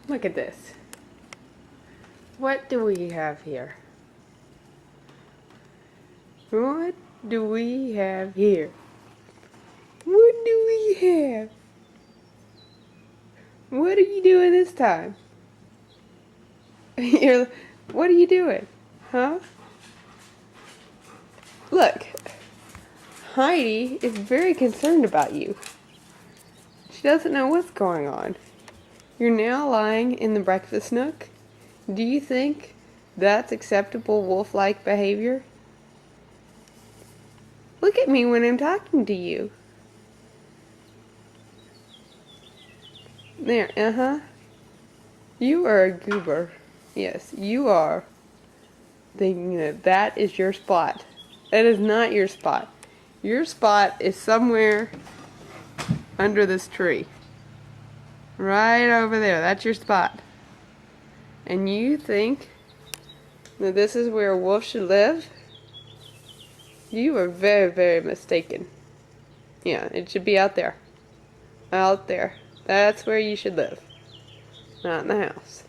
Look at this. What do we have here? What do we have here? What do we have? What are you doing this time? What are you doing? Huh? Look, Heidi is very concerned about you. She doesn't know what's going on. You're now lying in the breakfast nook. Do you think that's acceptable wolf-like behavior? Look at me when I'm talking to you. There, You are a goober. Yes, you are. Thinking that that is your spot. That is not your spot. Your spot is somewhere under this tree. Right over there. That's your spot. And you think that this is where a wolf should live? You are very, very mistaken. Yeah, it should be out there. Out there. That's where you should live. Not in the house.